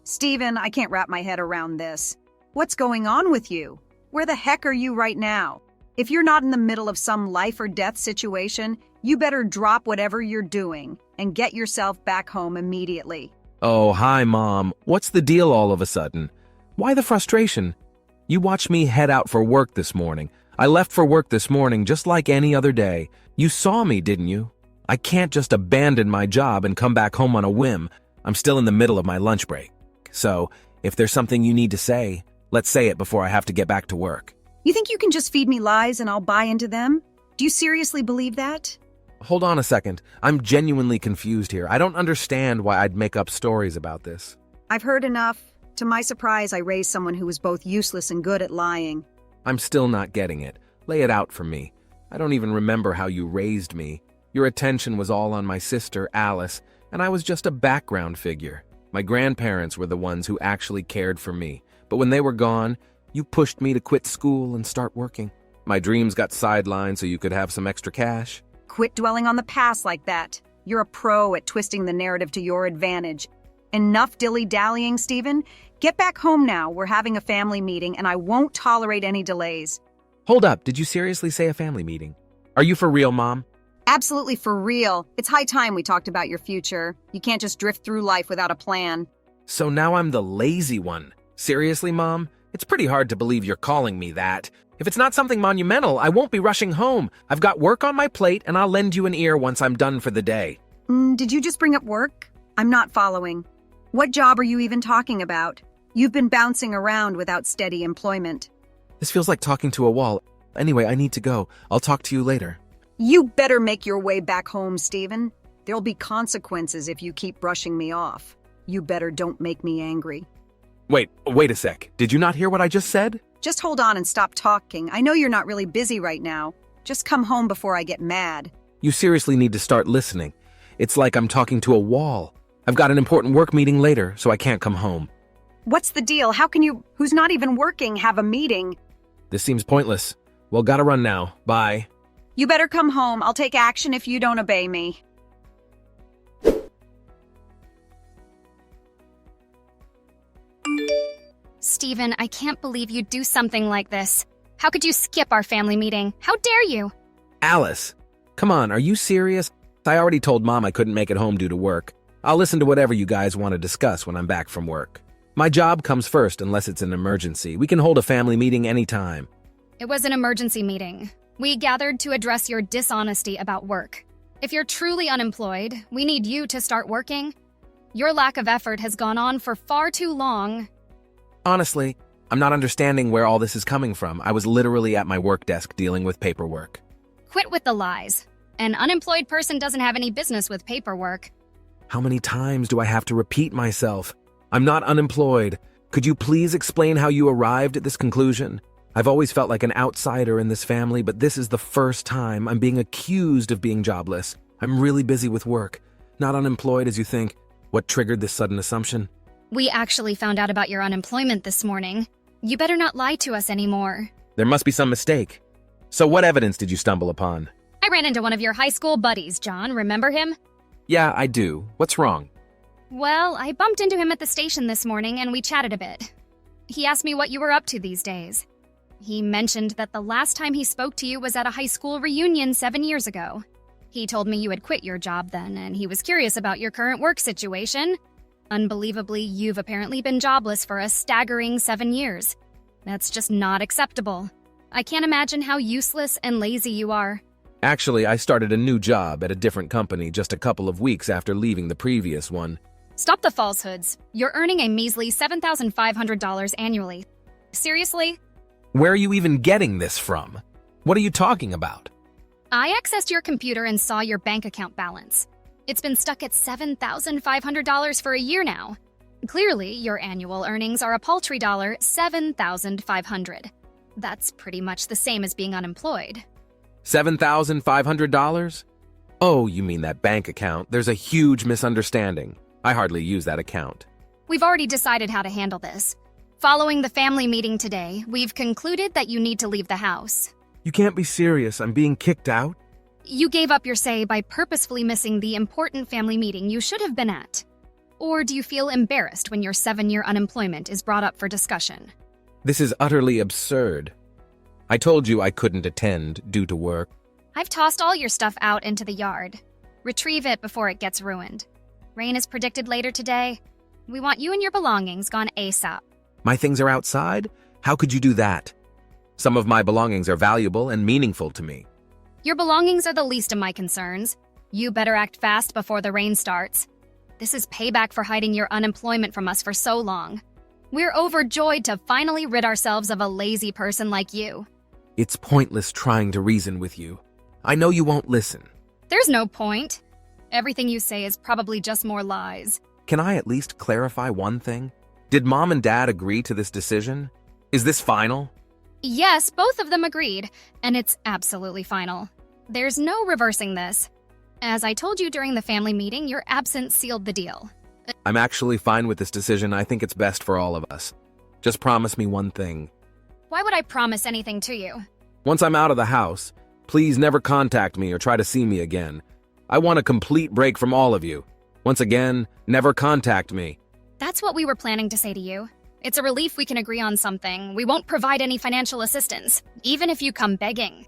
Steven, I can't wrap my head around this. What's going on with you? Where the heck are you right now? If you're not in the middle of some life or death situation, you better drop whatever you're doing and get yourself back home immediately. Oh, hi, Mom. What's the deal all of a sudden? Why the frustration? You watched me head out for work this morning. I left for work this morning just like any other day. You saw me, didn't you? I can't just abandon my job and come back home on a whim. I'm still in the middle of my lunch break. So, if there's something you need to say, let's say it before I have to get back to work. You think you can just feed me lies and I'll buy into them? Do you seriously believe that? Hold on a second. I'm genuinely confused here. I don't understand why I'd make up stories about this. I've heard enough. To my surprise, I raised someone who was both useless and good at lying. I'm still not getting it. Lay it out for me. I don't even remember how you raised me. Your attention was all on my sister, Alice, and I was just a background figure. My grandparents were the ones who actually cared for me. But when they were gone, you pushed me to quit school and start working. My dreams got sidelined so you could have some extra cash. Quit dwelling on the past like that. You're a pro at twisting the narrative to your advantage. Enough dilly-dallying, Stephen. Get back home now. We're having a family meeting, and I won't tolerate any delays. Hold up, did you seriously say a family meeting? Are you for real, Mom? Absolutely for real. It's high time we talked about your future. You can't just drift through life without a plan. So now I'm the lazy one. Seriously, Mom? It's pretty hard to believe you're calling me that. If it's not something monumental, I won't be rushing home. I've got work on my plate, and I'll lend you an ear once I'm done for the day. Did you just bring up work? I'm not following. What job are you even talking about? You've been bouncing around without steady employment. This feels like talking to a wall. Anyway, I need to go. I'll talk to you later. You better make your way back home, Stephen. There'll be consequences if you keep brushing me off. You better don't make me angry. Wait a sec. Did you not hear what I just said? Just hold on and stop talking. I know you're not really busy right now. Just come home before I get mad. You seriously need to start listening. It's like I'm talking to a wall. I've got an important work meeting later, so I can't come home. What's the deal? How can you, who's not even working, have a meeting? This seems pointless. Well, gotta run now. Bye. You better come home. I'll take action if you don't obey me. Steven, I can't believe you'd do something like this. How could you skip our family meeting? How dare you? Alice, come on, are you serious? I already told Mom I couldn't make it home due to work. I'll listen to whatever you guys want to discuss when I'm back from work. My job comes first unless it's an emergency. We can hold a family meeting anytime. It was an emergency meeting. We gathered to address your dishonesty about work. If you're truly unemployed, we need you to start working. Your lack of effort has gone on for far too long. Honestly, I'm not understanding where all this is coming from. I was literally at my work desk dealing with paperwork. Quit with the lies. An unemployed person doesn't have any business with paperwork. How many times do I have to repeat myself? I'm not unemployed. Could you please explain how you arrived at this conclusion? I've always felt like an outsider in this family, but this is the first time I'm being accused of being jobless. I'm really busy with work. Not unemployed as you think. What triggered this sudden assumption? We actually found out about your unemployment this morning. You better not lie to us anymore. There must be some mistake. So what evidence did you stumble upon? I ran into one of your high school buddies, John. Remember him? Yeah, I do. What's wrong? Well, I bumped into him at the station this morning and we chatted a bit. He asked me what you were up to these days. He mentioned that the last time he spoke to you was at a high school reunion 7 years ago. He told me you had quit your job then, and he was curious about your current work situation. Unbelievably, you've apparently been jobless for a staggering 7 years. That's just not acceptable. I can't imagine how useless and lazy you are. Actually, I started a new job at a different company just a couple of weeks after leaving the previous one. Stop the falsehoods. You're earning a measly $7,500 annually. Seriously? Where are you even getting this from? What are you talking about? I accessed your computer and saw your bank account balance. It's been stuck at $7,500 for a year now. Clearly, your annual earnings are a paltry $7,500. That's pretty much the same as being unemployed. $7,500? Oh, you mean that bank account. There's a huge misunderstanding. I hardly use that account. We've already decided how to handle this. Following the family meeting today, we've concluded that you need to leave the house. You can't be serious. I'm being kicked out? You gave up your say by purposefully missing the important family meeting you should have been at. Or do you feel embarrassed when your 7-year unemployment is brought up for discussion? This is utterly absurd. I told you I couldn't attend due to work. I've tossed all your stuff out into the yard. Retrieve it before it gets ruined. Rain is predicted later today. We want you and your belongings gone ASAP. My things are outside? How could you do that? Some of my belongings are valuable and meaningful to me. Your belongings are the least of my concerns. You better act fast before the rain starts. This is payback for hiding your unemployment from us for so long. We're overjoyed to finally rid ourselves of a lazy person like you. It's pointless trying to reason with you. I know you won't listen. There's no point. Everything you say is probably just more lies. Can I at least clarify one thing? Did Mom and Dad agree to this decision? Is this final? Yes, both of them agreed, and it's absolutely final. There's no reversing this. As I told you during the family meeting, your absence sealed the deal. I'm actually fine with this decision. I think it's best for all of us. Just promise me one thing. Why would I promise anything to you? Once I'm out of the house, please never contact me or try to see me again. I want a complete break from all of you. Once again, never contact me. That's what we were planning to say to you. It's a relief we can agree on something. We won't provide any financial assistance, even if you come begging.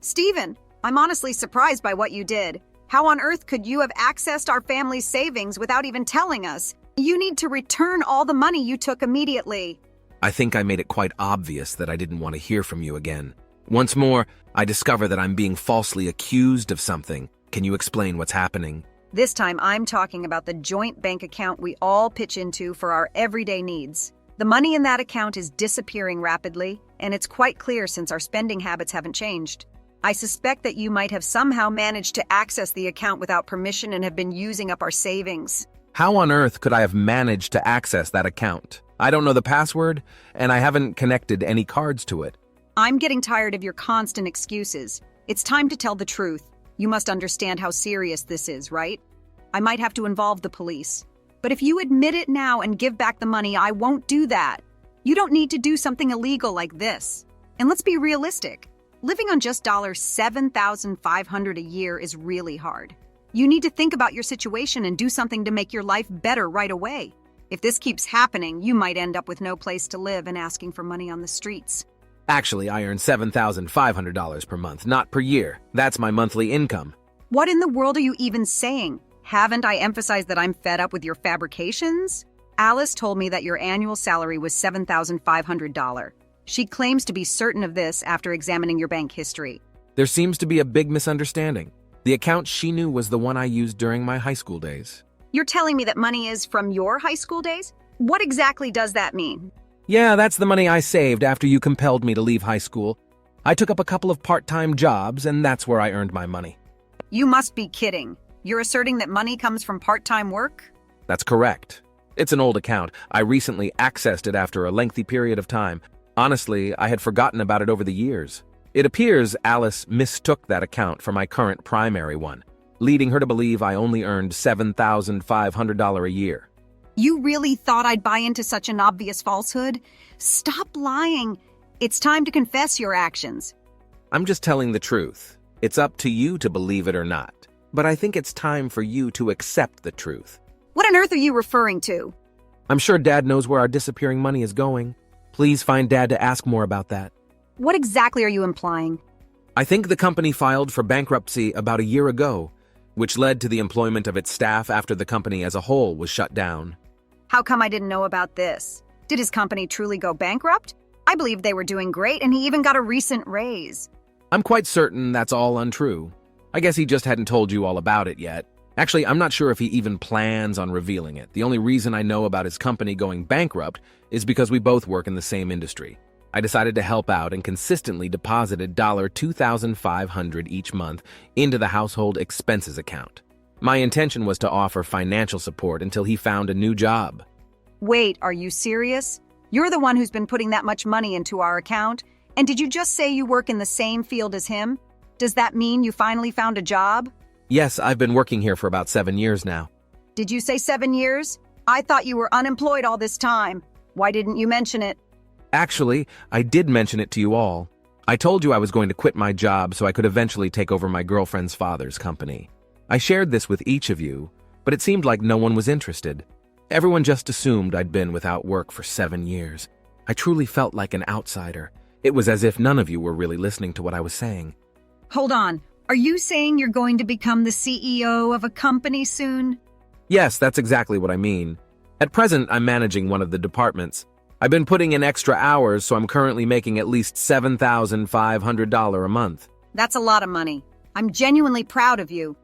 Stephen, I'm honestly surprised by what you did. How on earth could you have accessed our family's savings without even telling us? You need to return all the money you took immediately. I think I made it quite obvious that I didn't want to hear from you again. Once more, I discover that I'm being falsely accused of something. Can you explain what's happening? This time I'm talking about the joint bank account we all pitch into for our everyday needs. The money in that account is disappearing rapidly, and it's quite clear since our spending habits haven't changed. I suspect that you might have somehow managed to access the account without permission and have been using up our savings. How on earth could I have managed to access that account? I don't know the password, and I haven't connected any cards to it. I'm getting tired of your constant excuses. It's time to tell the truth. You must understand how serious this is, right? I might have to involve the police. But if you admit it now and give back the money, I won't do that. You don't need to do something illegal like this. And let's be realistic. Living on just $7,500 a year is really hard. You need to think about your situation and do something to make your life better right away. If this keeps happening, you might end up with no place to live and asking for money on the streets. Actually, I earn $7,500 per month, not per year. That's my monthly income. What in the world are you even saying? Haven't I emphasized that I'm fed up with your fabrications? Alice told me that your annual salary was $7,500. She claims to be certain of this after examining your bank history. There seems to be a big misunderstanding. The account she knew was the one I used during my high school days. You're telling me that money is from your high school days? What exactly does that mean? Yeah, that's the money I saved after you compelled me to leave high school. I took up a couple of part-time jobs, and that's where I earned my money. You must be kidding. You're asserting that money comes from part-time work? That's correct. It's an old account. I recently accessed it after a lengthy period of time. Honestly, I had forgotten about it over the years. It appears Alice mistook that account for my current primary one, leading her to believe I only earned $7,500 a year. You really thought I'd buy into such an obvious falsehood? Stop lying. It's time to confess your actions. I'm just telling the truth. It's up to you to believe it or not. But I think it's time for you to accept the truth. What on earth are you referring to? I'm sure Dad knows where our disappearing money is going. Please find Dad to ask more about that. What exactly are you implying? I think the company filed for bankruptcy about a year ago, which led to the employment of its staff after the company as a whole was shut down. How come I didn't know about this? Did his company truly go bankrupt? I believe they were doing great, and he even got a recent raise. I'm quite certain that's all untrue. I guess he just hadn't told you all about it yet. Actually, I'm not sure if he even plans on revealing it. The only reason I know about his company going bankrupt is because we both work in the same industry. I decided to help out and consistently deposited $2,500 each month into the household expenses account. My intention was to offer financial support until he found a new job. Wait, are you serious? You're the one who's been putting that much money into our account? And did you just say you work in the same field as him? Does that mean you finally found a job? Yes, I've been working here for about 7 years now. Did you say 7 years? I thought you were unemployed all this time. Why didn't you mention it? Actually, I did mention it to you all. I told you I was going to quit my job so I could eventually take over my girlfriend's father's company. I shared this with each of you, but it seemed like no one was interested. Everyone just assumed I'd been without work for 7 years. I truly felt like an outsider. It was as if none of you were really listening to what I was saying. Hold on. Are you saying you're going to become the CEO of a company soon? Yes, that's exactly what I mean. At present, I'm managing one of the departments. I've been putting in extra hours, so I'm currently making at least $7,500 a month. That's a lot of money. I'm genuinely proud of you.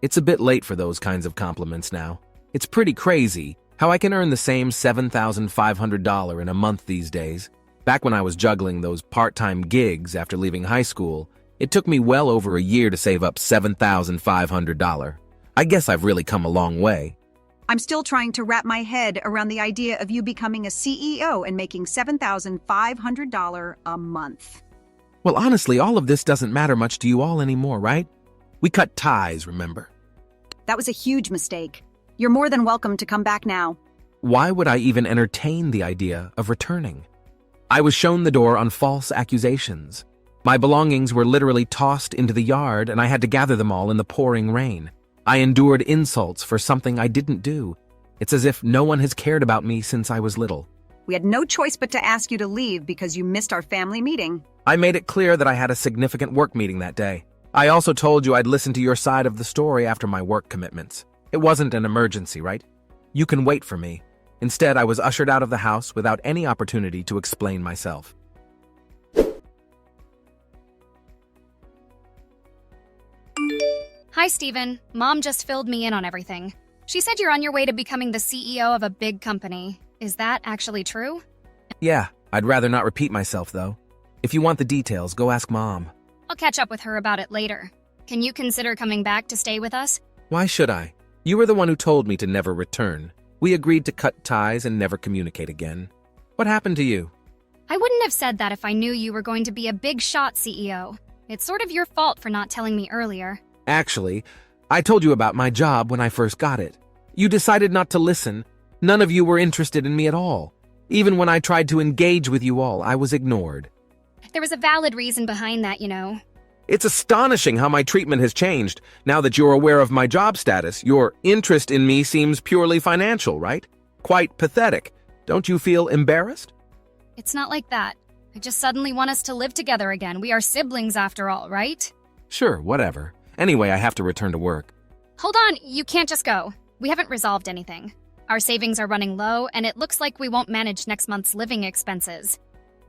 It's a bit late for those kinds of compliments now. It's pretty crazy how I can earn the same $7,500 in a month these days. Back when I was juggling those part-time gigs after leaving high school, it took me well over a year to save up $7,500. I guess I've really come a long way. I'm still trying to wrap my head around the idea of you becoming a CEO and making $7,500 a month. Well, honestly, all of this doesn't matter much to you all anymore, right? We cut ties, remember? That was a huge mistake. You're more than welcome to come back now. Why would I even entertain the idea of returning? I was shown the door on false accusations. My belongings were literally tossed into the yard, and I had to gather them all in the pouring rain. I endured insults for something I didn't do. It's as if no one has cared about me since I was little. We had no choice but to ask you to leave because you missed our family meeting. I made it clear that I had a significant work meeting that day. I also told you I'd listen to your side of the story after my work commitments. It wasn't an emergency, right? You can wait for me. Instead, I was ushered out of the house without any opportunity to explain myself. Hi, Steven. Mom just filled me in on everything. She said you're on your way to becoming the CEO of a big company. Is that actually true? Yeah, I'd rather not repeat myself, though. If you want the details, go ask Mom. I'll catch up with her about it later. Can you consider coming back to stay with us? Why should I? You were the one who told me to never return. We agreed to cut ties and never communicate again. What happened to you? I wouldn't have said that if I knew you were going to be a big shot CEO. It's sort of your fault for not telling me earlier. Actually, I told you about my job when I first got it. You decided not to listen. None of you were interested in me at all. Even when I tried to engage with you all, I was ignored. There was a valid reason behind that, you know. It's astonishing how my treatment has changed. Now that you're aware of my job status, your interest in me seems purely financial, right? Quite pathetic. Don't you feel embarrassed? It's not like that. I just suddenly want us to live together again. We are siblings after all, right? Sure, whatever. Anyway, I have to return to work. Hold on, you can't just go. We haven't resolved anything. Our savings are running low, and it looks like we won't manage next month's living expenses.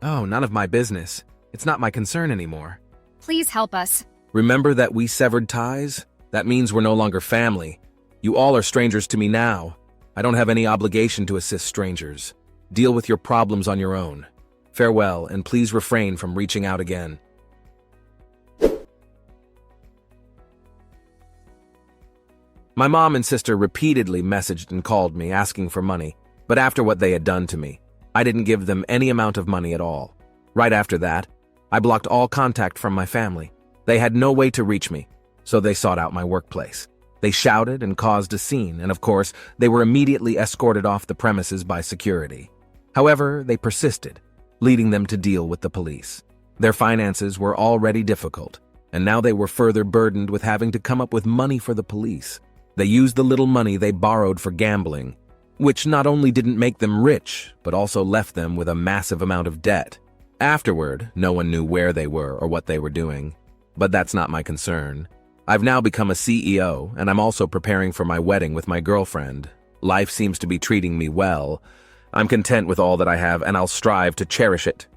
Oh, none of my business. It's not my concern anymore. Please help us. Remember that we severed ties? That means we're no longer family. You all are strangers to me now. I don't have any obligation to assist strangers. Deal with your problems on your own. Farewell, and please refrain from reaching out again. My mom and sister repeatedly messaged and called me asking for money, but after what they had done to me, I didn't give them any amount of money at all. Right after that, I blocked all contact from my family. They had no way to reach me, so they sought out my workplace. They shouted and caused a scene, and of course, they were immediately escorted off the premises by security. However, they persisted, leading them to deal with the police. Their finances were already difficult, and now they were further burdened with having to come up with money for the police. They used the little money they borrowed for gambling, which not only didn't make them rich, but also left them with a massive amount of debt. Afterward, no one knew where they were or what they were doing. But that's not my concern. I've now become a CEO, and I'm also preparing for my wedding with my girlfriend. Life seems to be treating me well. I'm content with all that I have, and I'll strive to cherish it.